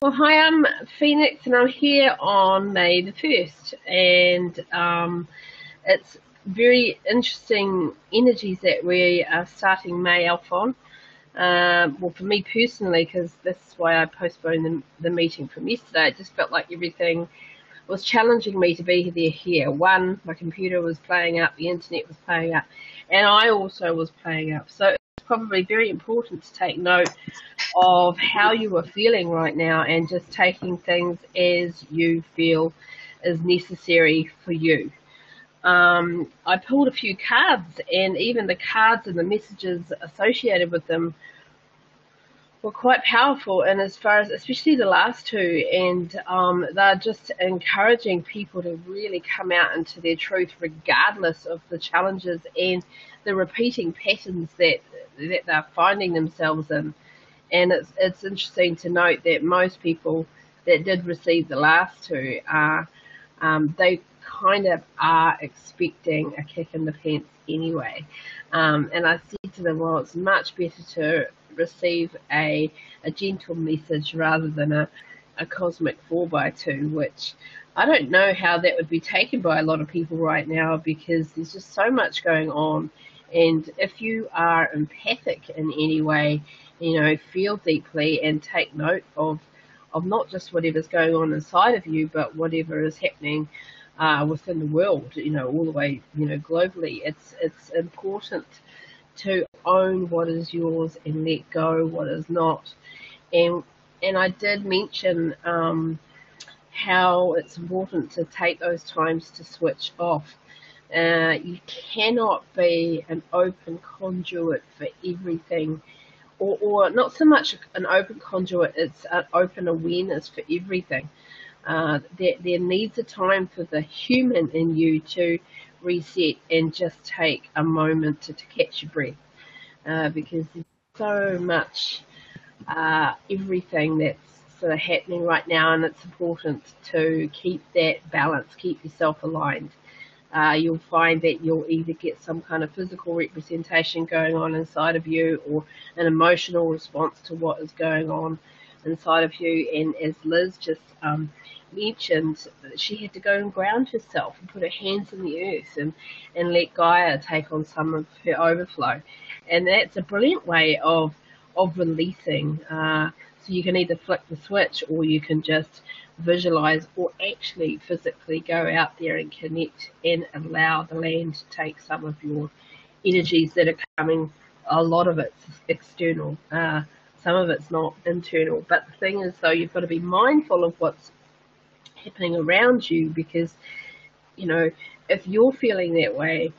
Well, hi, I'm Phoenix, and I'm here on May the 1st, and it's very interesting energies that we are starting May off on. Well, for me personally, because that's why I postponed the meeting from yesterday. It just felt like everything was challenging me to be there here. One, my computer was playing up, the internet was playing up, and I also was playing up. So it's probably very important to take note of how you are feeling right now and just taking things as you feel is necessary for you. I pulled a few cards, and even the cards and the messages associated with them were quite powerful. And as far as, especially the last two, and they're just encouraging people to really come out into their truth, regardless of the challenges and the repeating patterns that they're finding themselves in. And it's interesting to note that most people that did receive the last two are they kind of are expecting a kick in the pants anyway. And I said to them, well, it's much better to receive a gentle message rather than a cosmic 4x2, which I don't know how that would be taken by a lot of people right now, because there's just so much going on. And if you are empathic in any way, feel deeply and take note of not just whatever's going on inside of you, but whatever is happening within the world, all the way, globally. It's important to own what is yours and let go what is not. And I did mention how it's important to take those times to switch off. You cannot be an open conduit for everything, or not so much an open conduit, it's an open awareness for everything. There needs a time for the human in you to reset and just take a moment to catch your breath, because there's so much everything that's sort of happening right now, and it's important to keep that balance, keep yourself aligned. You'll find that you'll either get some kind of physical representation going on inside of you, or an emotional response to what is going on inside of you. And as Liz just mentioned, she had to go and ground herself and put her hands in the earth and let Gaia take on some of her overflow. And that's a brilliant way of releasing. So you can either flick the switch, or you can just visualize, or actually physically go out there and connect and allow the land to take some of your energies that are coming. A lot of it's external, some of it's not internal. But the thing is, though, you've got to be mindful of what's happening around you, because if you're feeling that way,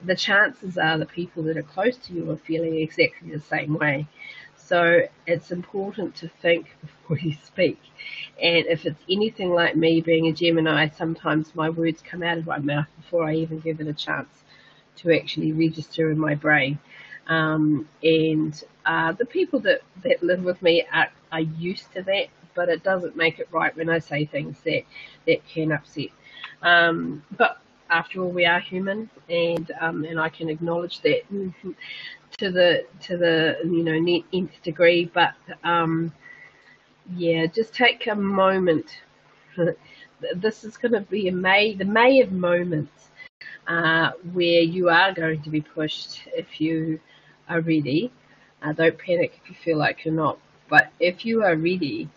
the chances are the people that are close to you are feeling exactly the same way. So it's important to think before you speak. And if it's anything like me, being a Gemini, sometimes my words come out of my mouth before I even give it a chance to actually register in my brain. And the people that live with me are used to that, but it doesn't make it right when I say things that can upset. But after all, we are human, and I can acknowledge that to the nth degree. But just take a moment. This is going to be the May of moments, where you are going to be pushed if you are ready. Don't panic if you feel like you're not, but if you are ready,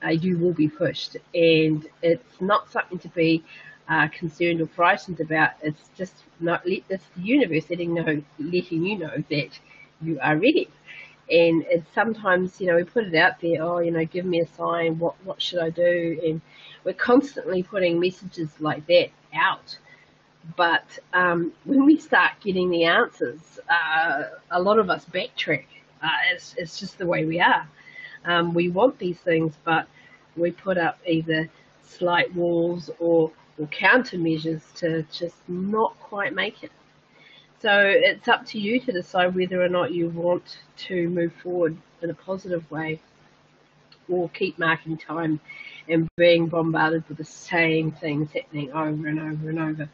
you will be pushed. And it's not something to be concerned or frightened about. It's just it's the universe letting you know that you are ready. And it's sometimes, we put it out there, give me a sign, what should I do? And we're constantly putting messages like that out. But when we start getting the answers, a lot of us backtrack. It's just the way we are. We want these things, but we put up either slight walls or countermeasures to just not quite make it. So it's up to you to decide whether or not you want to move forward in a positive way, or keep marking time and being bombarded with the same things happening over and over and over.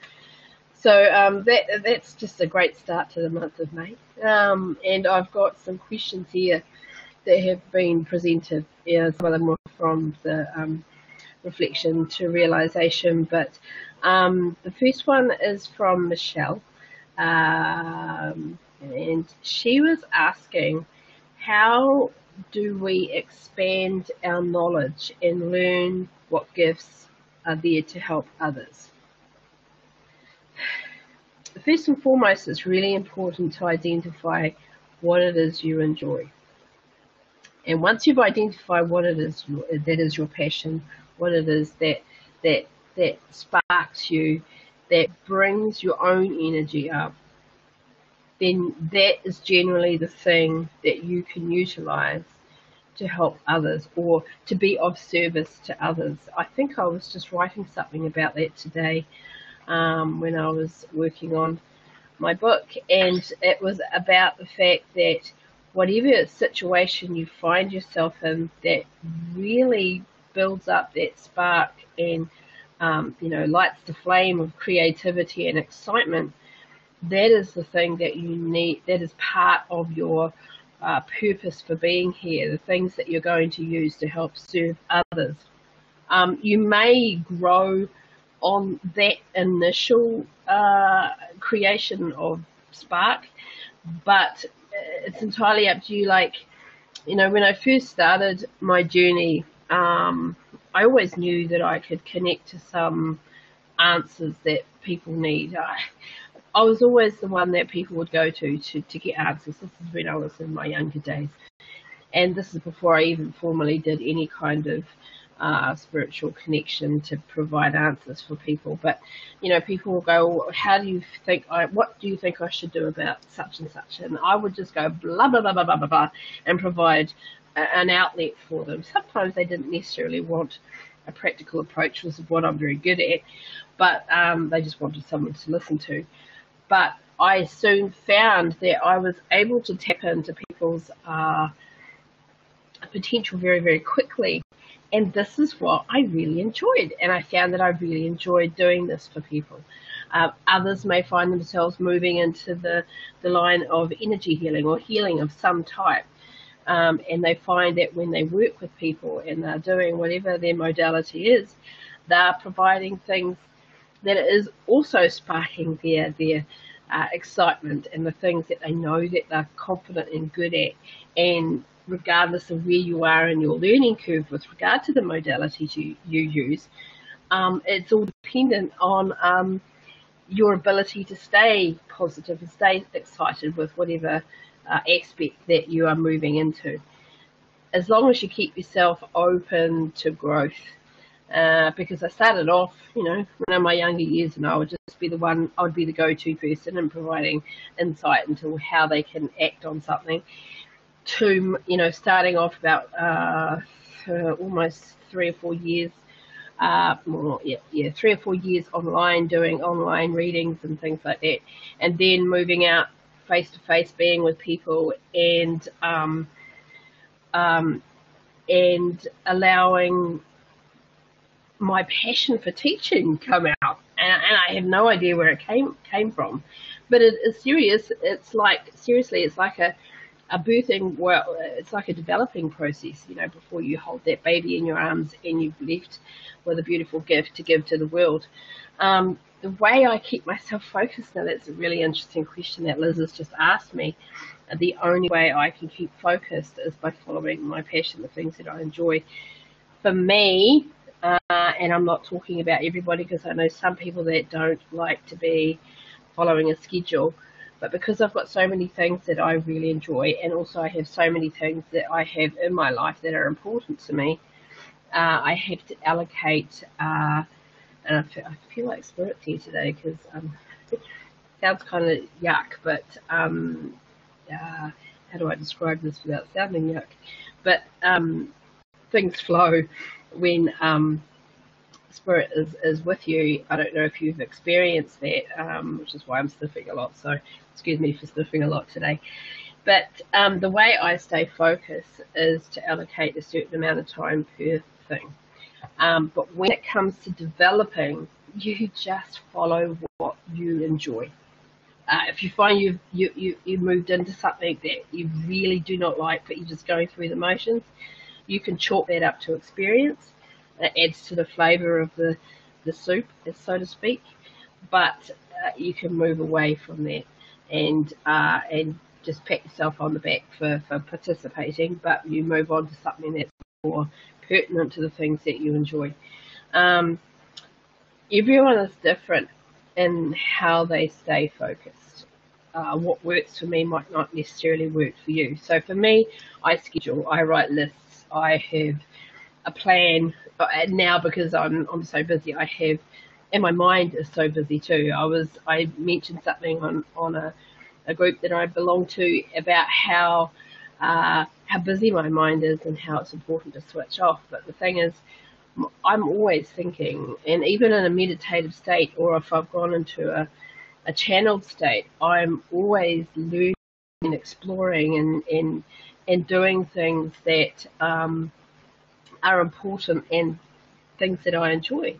So that's just a great start to the month of May. And I've got some questions here that have been presented. Some of them were from the reflection to realization, but the first one is from Michelle, and she was asking, how do we expand our knowledge and learn what gifts are there to help others? First and foremost, it's really important to identify what it is you enjoy. And once you've identified what it is that is your passion, what it is that sparks you, that brings your own energy up, then that is generally the thing that you can utilize to help others or to be of service to others. I think I was just writing something about that today when I was working on my book, and it was about the fact that whatever situation you find yourself in that really builds up that spark and lights the flame of creativity and excitement, that is the thing that you need. That is part of your purpose for being here, the things that you're going to use to help serve others. You may grow on that initial creation of spark, but it's entirely up to you. Like, when I first started my journey, I always knew that I could connect to some answers that people need. I was always the one that people would go to get answers. This is when I was in my younger days. And this is before I even formally did any kind of spiritual connection to provide answers for people. But, people will go, well, what do you think I should do about such and such? And I would just go blah, blah, blah, blah, blah, blah, blah, and provide an outlet for them. Sometimes they didn't necessarily want a practical approach, which is what I'm very good at, but they just wanted someone to listen to. But I soon found that I was able to tap into people's potential very, very quickly. And this is what I really enjoyed. And I found that I really enjoyed doing this for people. Others may find themselves moving into the line of energy healing or healing of some type. And they find that when they work with people and they're doing whatever their modality is, they're providing things that is also sparking their excitement and the things that they know that they're confident and good at. And regardless of where you are in your learning curve with regard to the modalities you use, it's all dependent on your ability to stay positive and stay excited with whatever aspect that you are moving into. As long as you keep yourself open to growth. Because I started off, when in my younger years, and I would just be I'd be the go-to person in providing insight into how they can act on something, to, starting off about almost 3 or 4 years, 3 or 4 years online, doing online readings and things like that, and then moving out face-to-face, being with people, and allowing my passion for teaching come out, and I have no idea where it came from, but it is serious. It's like, seriously, it's like a birthing. Well, it's like a developing process. Before you hold that baby in your arms and you've left with a beautiful gift to give to the world. The way I keep myself focused, now that's a really interesting question that Liz has just asked me. The only way I can keep focused is by following my passion, the things that I enjoy. For me, and I'm not talking about everybody, because I know some people that don't like to be following a schedule, but because I've got so many things that I really enjoy, and also I have so many things that I have in my life that are important to me, I have to allocate, and I feel like Spirit's here today, because it sounds kind of yuck, but how do I describe this without sounding yuck? But things flow when Spirit is with you. I don't know if you've experienced that, which is why I'm sniffing a lot, so excuse me for sniffing a lot today. But the way I stay focused is to allocate a certain amount of time per thing. But when it comes to developing, you just follow what you enjoy. If you find you moved into something that you really do not like, but you're just going through the motions, you can chalk that up to experience. It adds to the flavour of the soup, so to speak. But you can move away from that and just pat yourself on the back for participating, but you move on to something that's more pertinent to the things that you enjoy. Everyone is different in how they stay focused. What works for me might not necessarily work for you. So for me, I schedule, I write lists, I have a plan. And now because I'm so busy, I have, and my mind is so busy too. I mentioned something on a group that I belong to about how busy my mind is and how it's important to switch off. But the thing is, I'm always thinking, and even in a meditative state, or if I've gone into a channeled state, I'm always learning and exploring and doing things that are important and things that I enjoy.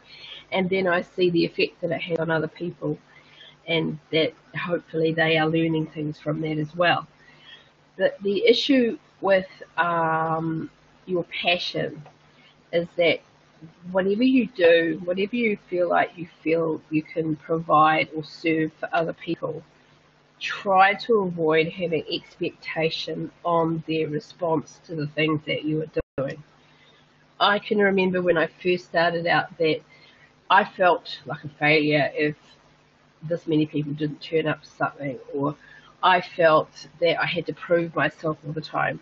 And then I see the effect that it has on other people, and that hopefully they are learning things from that as well. The issue with your passion is that whatever you do, whatever you feel like you can provide or serve for other people, try to avoid having expectation on their response to the things that you are doing. I can remember when I first started out that I felt like a failure if this many people didn't turn up to something, or I felt that I had to prove myself all the time.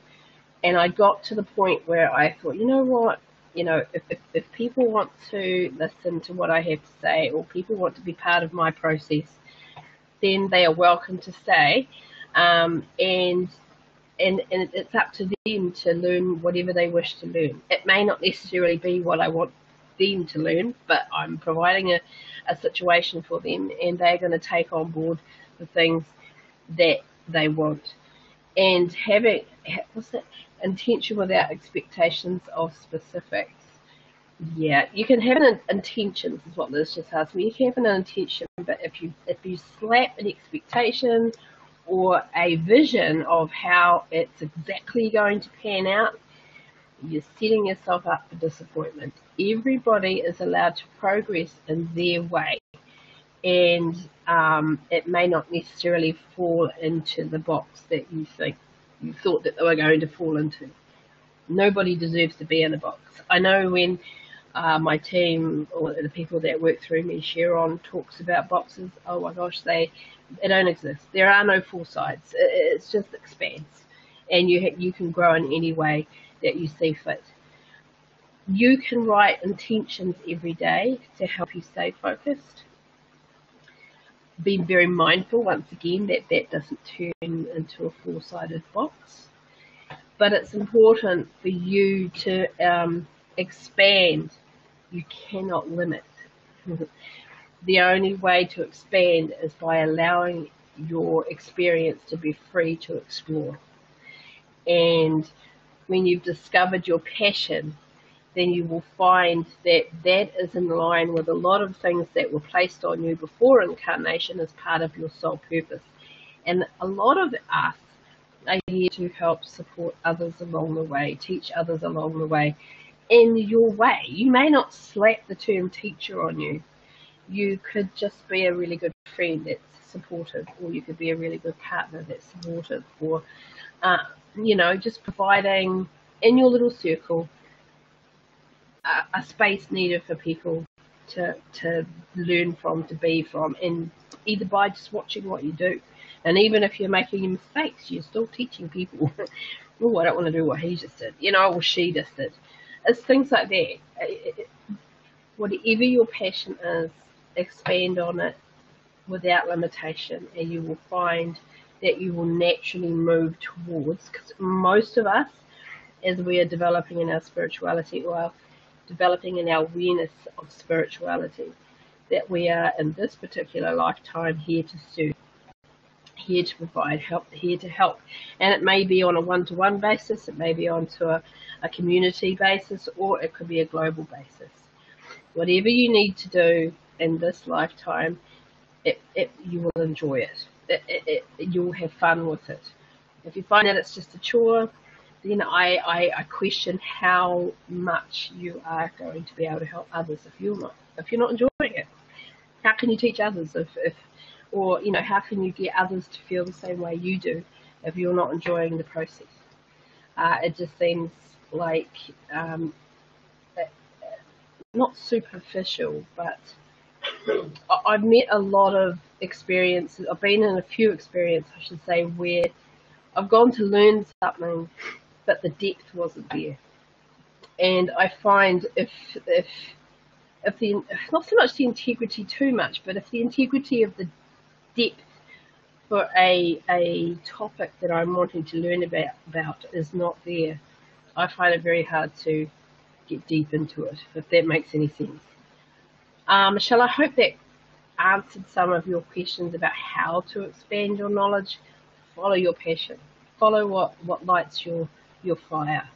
And I got to the point where I thought, you know what, if people want to listen to what I have to say, or people want to be part of my process, then they are welcome to stay. And it's up to them to learn whatever they wish to learn. It may not necessarily be what I want them to learn, but I'm providing a situation for them, and they're going to take on board the things that they want. And having intention without expectations of specifics. Yeah, you can have an intention, is what Liz just asked me. You can have an intention, but if you slap an expectation or a vision of how it's exactly going to pan out, you're setting yourself up for disappointment. Everybody is allowed to progress in their way, and it may not necessarily fall into the box that you thought that they were going to fall into. Nobody deserves to be in a box. I know when my team or the people that work through me, Sharon, talks about boxes, oh my gosh, they don't exist. There are no full sides. It's just expanse, and you can grow in any way that you see fit. You can write intentions every day to help you stay focused. Be very mindful, once again, that doesn't turn into a four-sided box. But it's important for you to expand. You cannot limit. The only way to expand is by allowing your experience to be free to explore. And when you've discovered your passion, then you will find that that is in line with a lot of things that were placed on you before incarnation as part of your soul purpose. And a lot of us are here to help support others along the way, teach others along the way in your way. You may not slap the term teacher on you. You could just be a really good friend that's supportive, or you could be a really good partner that's supportive, or just providing in your little circle a space needed for people to learn from, to be from, and either by just watching what you do. And even if you're making mistakes, you're still teaching people. Oh, I don't want to do what he just did, or she just did. It's things like that. Whatever your passion is, expand on it without limitation, and you will find that you will naturally move towards, because most of us, as we are developing in our spirituality, or developing in our awareness of spirituality, that we are in this particular lifetime here to serve, here to provide help, here to help. And it may be on a one-to-one basis, it may be onto a community basis, or it could be a global basis. Whatever you need to do in this lifetime, you will enjoy it. you'll have fun with it. If you find that it's just a chore, then I question how much you are going to be able to help others if you're not enjoying it. How can you teach others or how can you get others to feel the same way you do if you're not enjoying the process? It just seems like not superficial, but I've met a lot of experiences. I've been in a few experiences, I should say, where I've gone to learn something, but the depth wasn't there. And I find if the not so much the integrity too much, but if the integrity of the depth for a topic that I'm wanting to learn about is not there, I find it very hard to get deep into it, if that makes any sense. Michelle, I hope that answered some of your questions about how to expand your knowledge. Follow your passion. Follow what lights your fire,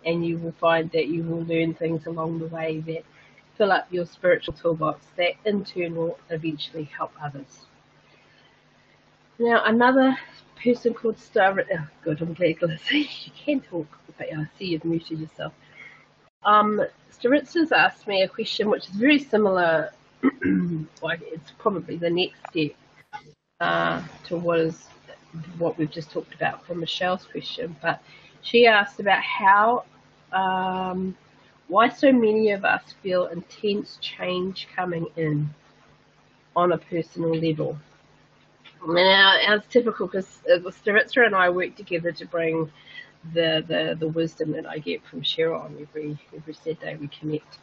and you will find that you will learn things along the way that fill up your spiritual toolbox that in turn will eventually help others. Now, another person called Star. Oh, good, I'm glad, Glycy. You can talk, but I see you've muted yourself. Staritza's asked me a question which is very similar. Like it's probably the next step to what we've just talked about from Michelle's question. But she asked about why so many of us feel intense change coming in on a personal level. Now, it's typical because Staritza and I work together to bring the wisdom that I get from Sharon every Saturday. We connect,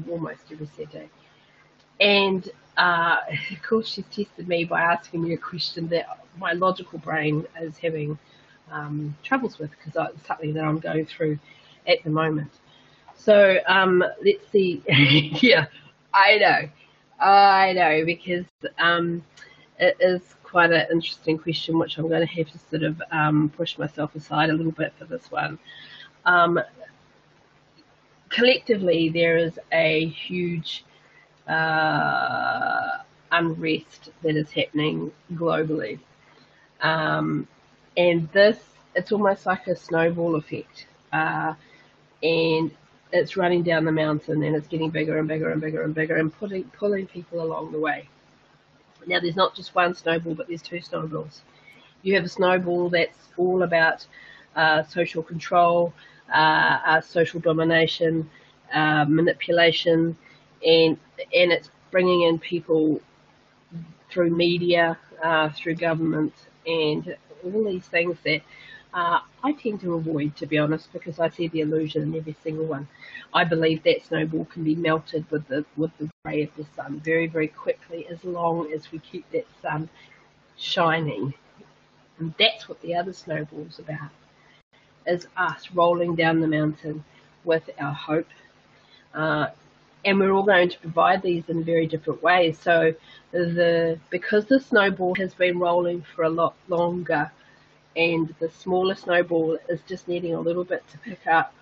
almost every Saturday. And of course, she's tested me by asking me a question that my logical brain is having troubles with, because it's something that I'm going through at the moment. So let's see. Yeah, I know, because it is quite an interesting question, which I'm going to have to sort of push myself aside a little bit for this one. Collectively, there is a huge unrest that is happening globally. And it's almost like a snowball effect. And it's running down the mountain, and it's getting bigger and bigger and bigger and bigger, and pulling people along the way. Now, there's not just one snowball, but there's two snowballs. You have a snowball that's all about social control, social domination, manipulation, and it's bringing in people through media, through government, and all these things that I tend to avoid, to be honest, because I see the illusion in every single one. I believe that snowball can be melted with the ray of the sun very, very quickly, as long as we keep that sun shining. And that's what the other snowball's about, is us rolling down the mountain with our hope. And we're all going to provide these in very different ways. So because the snowball has been rolling for a lot longer, and the smaller snowball is just needing a little bit to pick up,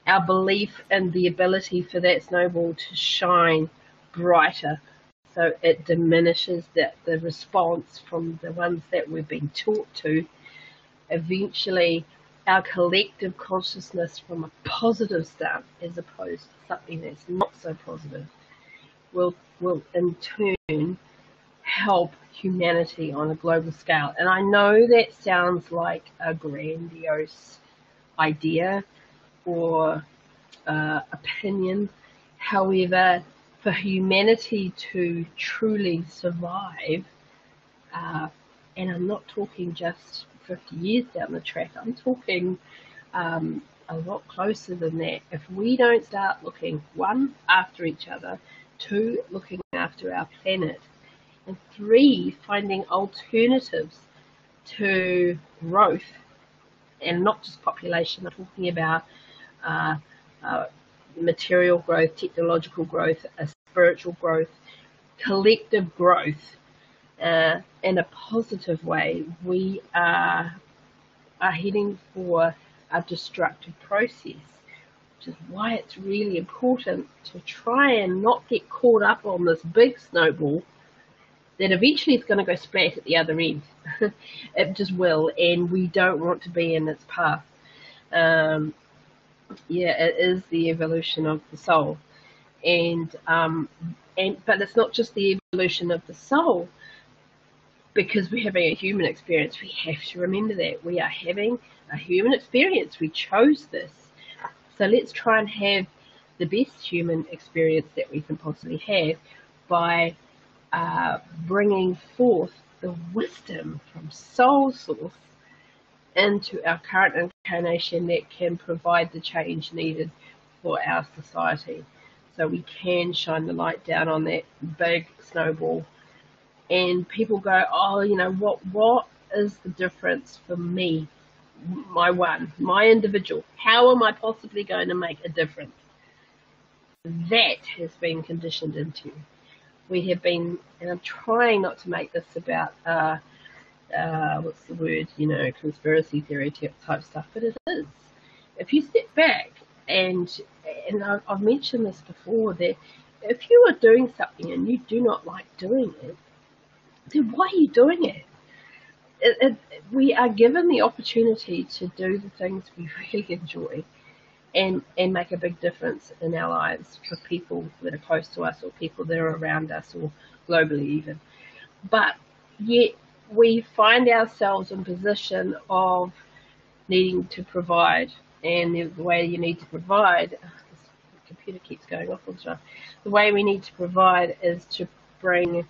our belief in the ability for that snowball to shine brighter, so it diminishes the response from the ones that we've been taught to. Eventually, our collective consciousness from a positive stance, as opposed to something that's not so positive, will in turn help humanity on a global scale. And I know that sounds like a grandiose idea or opinion. However, for humanity to truly survive, and I'm not talking just 50 years down the track, I'm talking a lot closer than that. If we don't start looking, one, after each other, two, looking after our planet, and three, finding alternatives to growth, and not just population. I'm talking about material growth, technological growth, spiritual growth, collective growth, in a positive way. We are heading for a destructive process, which is why it's really important to try and not get caught up on this big snowball that eventually it's going to go splat at the other end. It just will, and we don't want to be in its path. It is the evolution of the soul, but it's not just the evolution of the soul. Because we're having a human experience, we have to remember that we are having a human experience. We chose this, so let's try and have the best human experience that we can possibly have by bringing forth the wisdom from soul source into our current incarnation that can provide the change needed for our society. So we can shine the light down on that big snowball, and people go, oh, what is the difference for me, my individual? How am I possibly going to make a difference? That has been conditioned into. We have been, and I'm trying not to make this about what's the word, conspiracy theory type stuff, but it is. If you step back, and I've mentioned this before, that if you are doing something and you do not like doing it, then why are you doing it? We are given the opportunity to do the things we really enjoy and make a big difference in our lives for people that are close to us or people that are around us or globally even. But yet we find ourselves in position of needing to provide, and the way you need to provide, this computer keeps going off all the time, the way we need to provide is to bring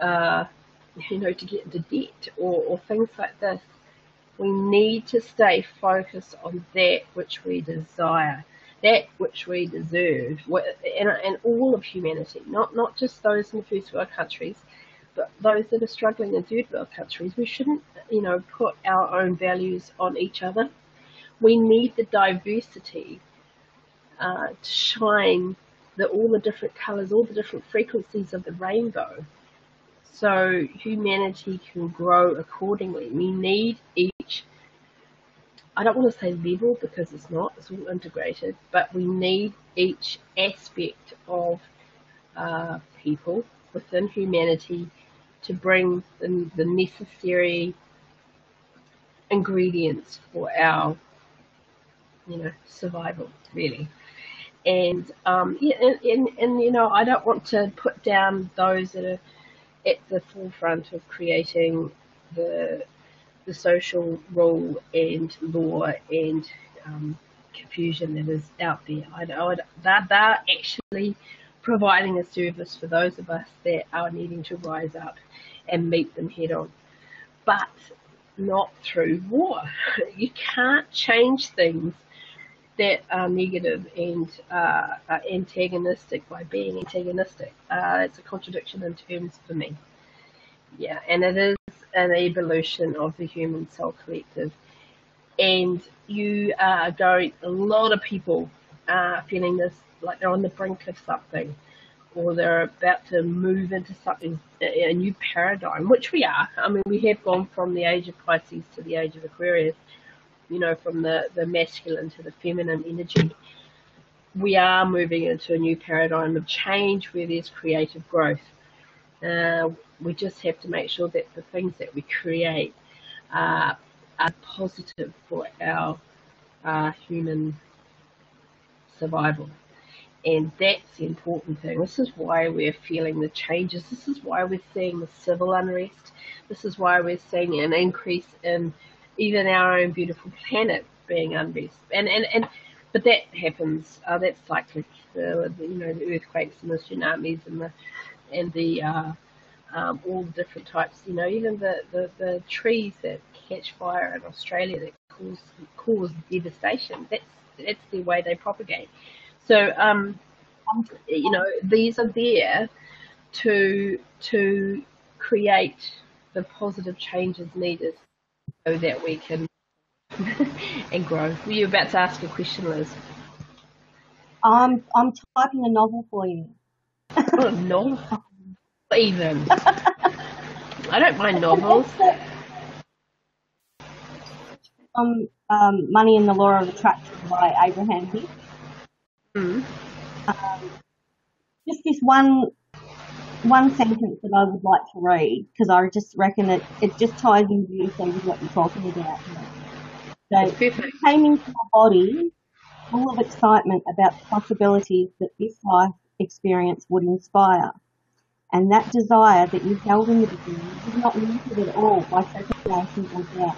to get into debt or things like this. We need to stay focused on that which we desire, that which we deserve, and all of humanity, not just those in the first world countries, but those that are struggling in third world countries. We shouldn't, put our own values on each other. We need the diversity to shine all the different colours, all the different frequencies of the rainbow, so humanity can grow accordingly. We need each, I don't want to say level because it's not, it's all integrated, but we need each aspect of people within humanity to bring the necessary ingredients for our, survival, really. And I don't want to put down those that are at the forefront of creating the social rule and law and confusion that is out there. They're actually providing a service for those of us that are needing to rise up and meet them head on, but not through war. You can't change things that are negative and are antagonistic by being antagonistic. It's a contradiction in terms for me. Yeah, and it is an evolution of the human soul collective. And you are a lot of people are feeling this, like they're on the brink of something, or they're about to move into something, a new paradigm, which we are. I mean, we have gone from the age of Pisces to the age of Aquarius, from the masculine to the feminine energy. We are moving into a new paradigm of change where there's creative growth. We just have to make sure that the things that we create are positive for our human survival. And that's the important thing. This is why we're feeling the changes. This is why we're seeing the civil unrest. This is why we're seeing an increase in even our own beautiful planet being unrest. But that happens. That's cyclic. The earthquakes and the tsunamis and the all the different types. Even the trees that catch fire in Australia that cause devastation. That's the way they propagate. So these are there to create the positive changes needed so that we can and grow. Were you about to ask a question, Liz? I'm typing a novel for you. Oh, novel? Even. I don't mind novels. Money and the Law of Attraction by Abraham Hicks. Mm. Just this one one sentence that I would like to read because I just reckon that it just ties in beautifully with what you're talking about here. It's So, perfect. you came into my body full of excitement about the possibilities that this life experience would inspire. And that desire that you held in the beginning was not limited at all by separation or doubt.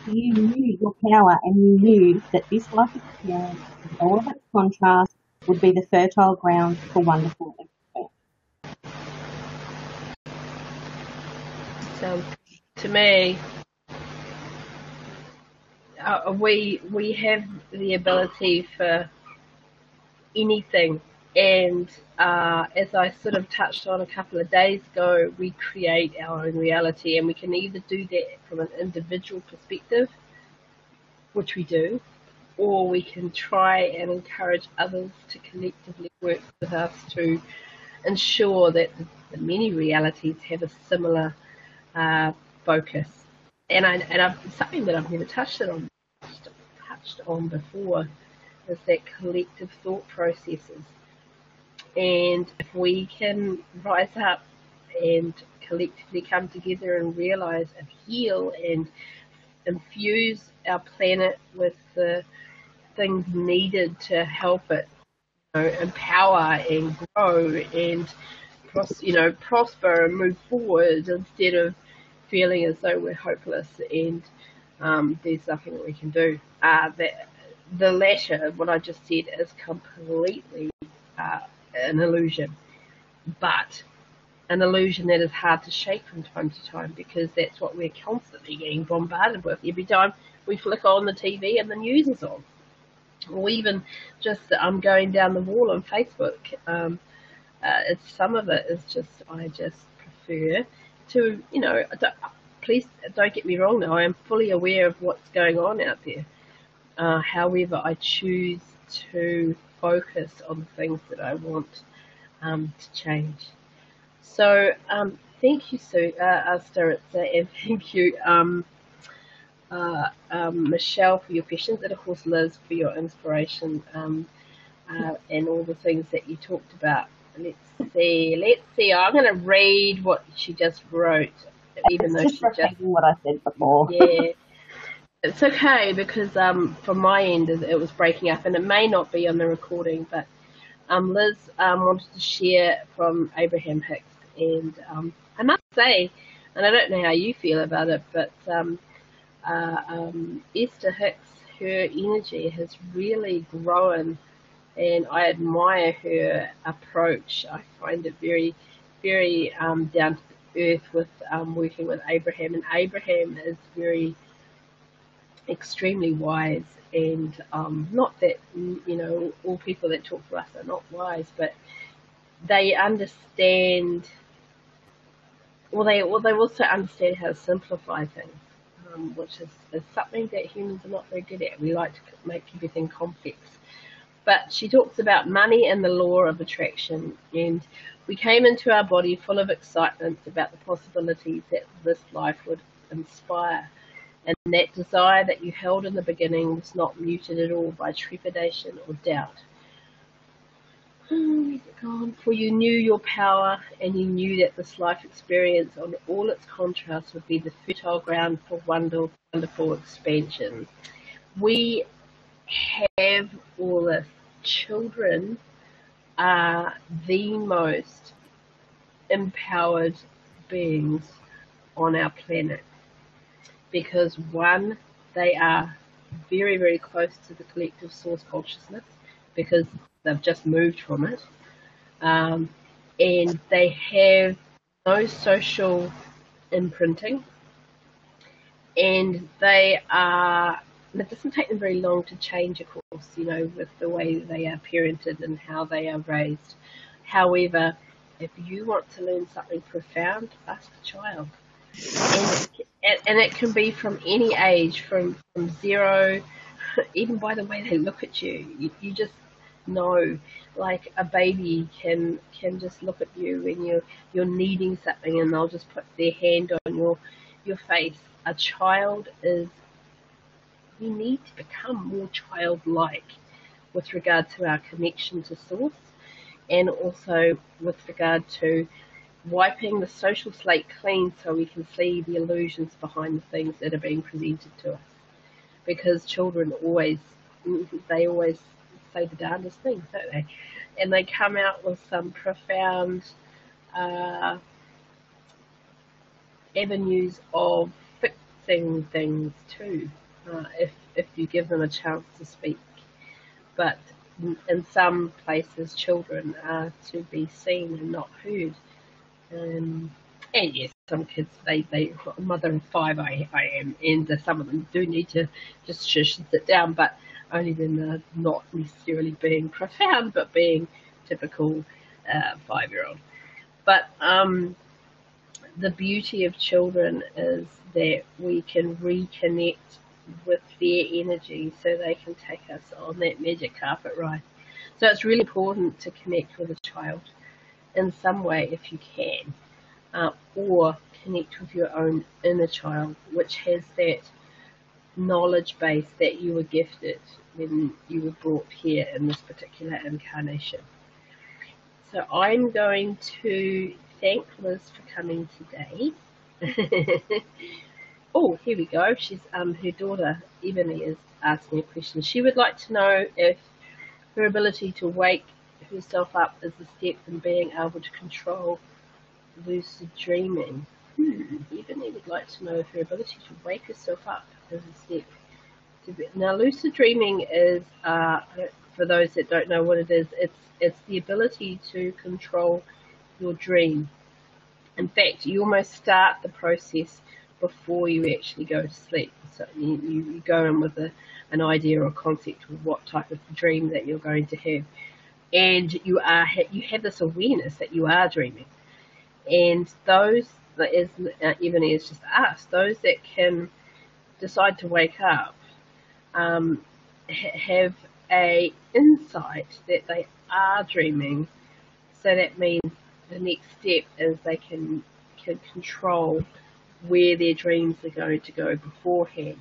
You knew your power and you knew that this life experience, with all of its contrast, would be the fertile ground for wonderful experience. Sounds to me, we have the ability for anything. And as I sort of touched on a couple of days ago, we create our own reality, and we can either do that from an individual perspective, which we do, or we can try and encourage others to collectively work with us to ensure that the many realities have a similar focus. And something that I've never touched on before is that collective thought processes. And if we can rise up and collectively come together and realize and heal and infuse our planet with the things needed to help it, empower and grow and prosper and move forward instead of feeling as though we're hopeless and there's nothing that we can do. The latter, what I just said, is completely uh, an illusion, but an illusion that is hard to shake from time to time because that's what we're constantly getting bombarded with every time we flick on the TV and the news is on. Or even just going down the wall on Facebook. Some of it is just, I just prefer to, please don't get me wrong though, I am fully aware of what's going on out there. However, I choose to focus on the things that I want to change. So, thank you, Staritza, and thank you, Michelle, for your questions, and of course, Liz, for your inspiration and all the things that you talked about. Let's see. I'm going to read what she just wrote, even It's though just she just, repeating what I said before. yeah. It's okay because from my end it was breaking up, and it may not be on the recording, but Liz wanted to share from Abraham Hicks, and I must say, and I don't know how you feel about it, but Esther Hicks, her energy has really grown, and I admire her approach. I find it very, very down to earth with working with Abraham, and Abraham is very extremely wise, and not that all people that talk to us are not wise, but they understand. They also understand how to simplify things, which is something that humans are not very good at. We like to make everything complex. But she talks about money and the law of attraction, and we came into our body full of excitement about the possibilities that this life would inspire. And that desire that you held in the beginning was not muted at all by trepidation or doubt. Where's it gone? For you knew your power, and you knew that this life experience on all its contrasts would be the fertile ground for wonderful expansion. We have all this. Children are the most empowered beings on our planet because, one, they are very, very close to the collective source consciousness because they've just moved from it. And they have no social imprinting, and it doesn't take them very long to change, of course, with the way they are parented and how they are raised. However, if you want to learn something profound, ask a child. And it can be from any age, from zero, even by the way they look at you. You just know, like a baby can just look at you when you're needing something, and they'll just put their hand on your face. A child is, we need to become more childlike with regard to our connection to source, and also with regard to wiping the social slate clean so we can see the illusions behind the things that are being presented to us. Because children always say the darndest things, don't they? And they come out with some profound uh, avenues of fixing things too, if you give them a chance to speak. But in some places, children are to be seen and not heard. And yes, some kids, they a mother of five I am, and some of them do need to just shush and sit down, but only when they're not necessarily being profound, but being typical 5-year-old. But the beauty of children is that we can reconnect with their energy so they can take us on that magic carpet ride. So it's really important to connect with a child in some way if you can, or connect with your own inner child, which has that knowledge base that you were gifted when you were brought here in this particular incarnation. So I'm going to thank Liz for coming today. Oh, here we go. She's her daughter Ebony is asking a question. She would like to know if her ability to wake herself up is a step in being able to control lucid dreaming. Ebony would like to know if her ability to wake herself up is a step. Now, lucid dreaming is, for those that don't know what it is, it's the ability to control your dream. In fact, you almost start the process before you actually go to sleep. So you go in with an idea or concept of what type of dream that you're going to have, and you have this awareness that you are dreaming. And those, as Ebony has just asked, those that can decide to wake up have a insight that they are dreaming. So that means the next step is they can control where their dreams are going to go beforehand.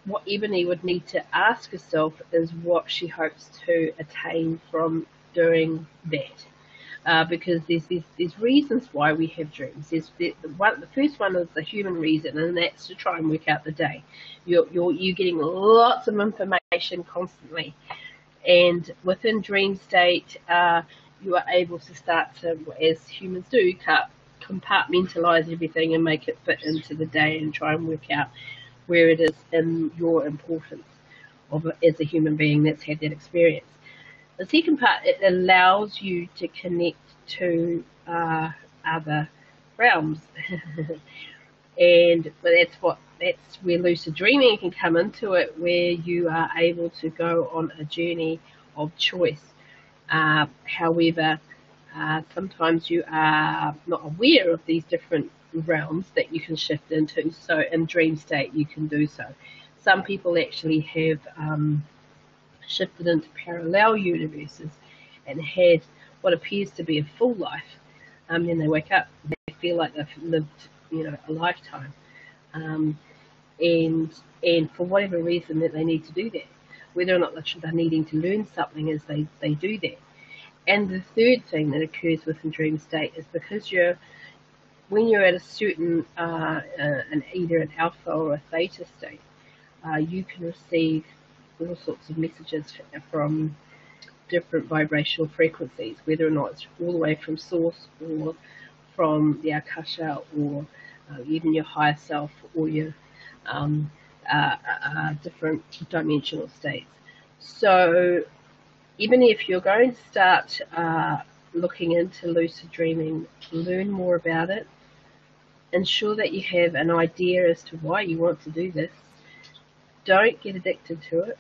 What Ebony would need to ask herself is what she hopes to attain from doing that. Because there's reasons why we have dreams. The first one is the human reason, and that's to try and work out the day. You're getting lots of information constantly, and within dream state, you are able to start to, as humans do, compartmentalize everything and make it fit into the day and try and work out where it is in your importance as a human being that's had that experience. The second part, it allows you to connect to other realms. And that's where lucid dreaming can come into it, where you are able to go on a journey of choice. However, sometimes you are not aware of these different realms that you can shift into. So in dream state, you can do so. Some people actually have shifted into parallel universes and had what appears to be a full life. Then they wake up, they feel like they've lived, a lifetime. And for whatever reason that they need to do that, whether or not they're needing to learn something as they do that. And the third thing that occurs within dream state is because when you're at a certain, either an alpha or a theta state, you can receive all sorts of messages from different vibrational frequencies, whether or not it's all the way from source or from the Akasha or even your higher self or your different dimensional states. So even if you're going to start looking into lucid dreaming, learn more about it, ensure that you have an idea as to why you want to do this. Don't get addicted to it,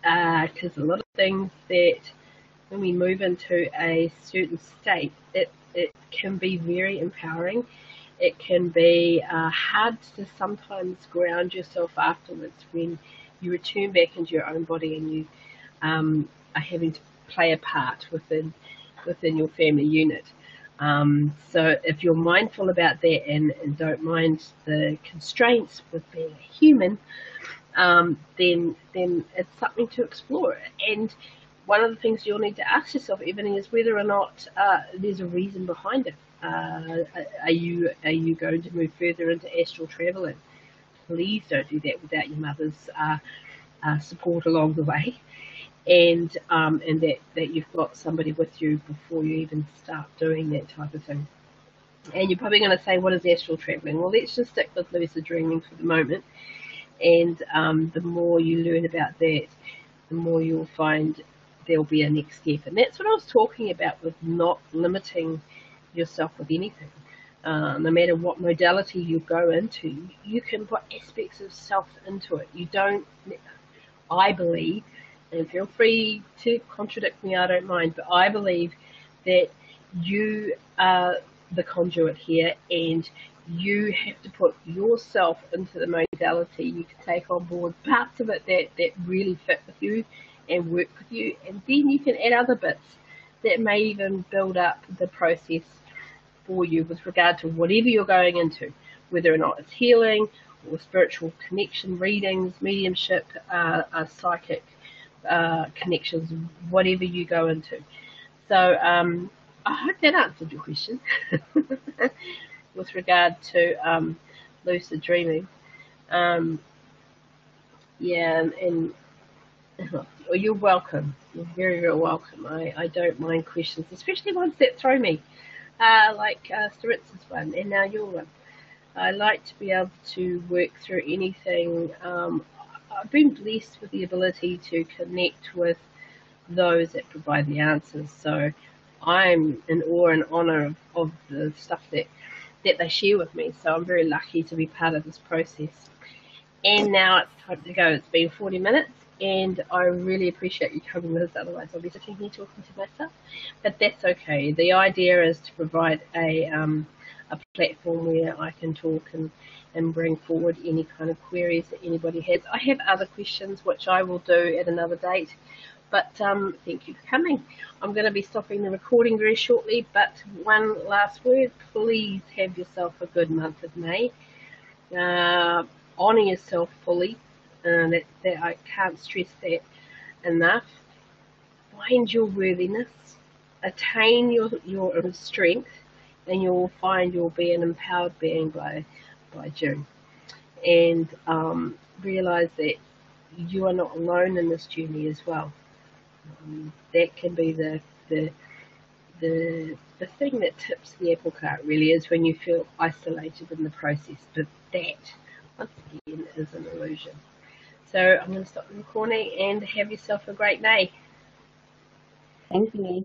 because a lot of things that when we move into a certain state, it can be very empowering. It can be hard to sometimes ground yourself afterwards when you return back into your own body and you are having to play a part within your family unit. So if you're mindful about that and don't mind the constraints with being a human, then it's something to explore. And one of the things you'll need to ask yourself everything is whether or not there's a reason behind it. Are you going to move further into astral traveling? Please don't do that without your mother's support along the way, and that you've got somebody with you before you even start doing that type of thing. And you're probably going to say, what is astral traveling? Well, let's just stick with lucid dreaming for the moment. And the more you learn about that, the more you'll find there'll be a next step. And that's what I was talking about with not limiting yourself with anything. No matter what modality you go into, you can put aspects of self into it. You don't, I believe, and feel free to contradict me, I don't mind, but I believe that you are the conduit here, and you have to put yourself into the modality. You can take on board parts of it that really fit with you and work with you, and then you can add other bits that may even build up the process for you with regard to whatever you're going into, whether or not it's healing or spiritual connection, readings, mediumship, psychic connections, whatever you go into. So I hope that answered your question with regard to lucid dreaming. Yeah, and well, you're welcome. You're very, very welcome. I don't mind questions, especially ones that throw me, like Saritz's one, and now your one. I like to be able to work through anything. I've been blessed with the ability to connect with those that provide the answers. So I'm in awe and honor of the stuff that they share with me. So I'm very lucky to be part of this process. And now it's time to go. It's been 40 minutes, and I really appreciate you coming with us. Otherwise, I'll be sitting here talking to myself. But that's okay. The idea is to provide a platform where I can talk and bring forward any kind of queries that anybody has. I have other questions which I will do at another date, but thank you for coming. I'm going to be stopping the recording very shortly, but one last word, please have yourself a good month of May. Honour yourself fully, that I can't stress that enough. Find your worthiness, attain your strength, and you'll find you'll be an empowered being by June. And realise that you are not alone in this journey as well. That can be the thing that tips the apple cart, really, is when you feel isolated in the process. But that, once again, is an illusion. So I'm going to stop the recording and have yourself a great day. Thank you.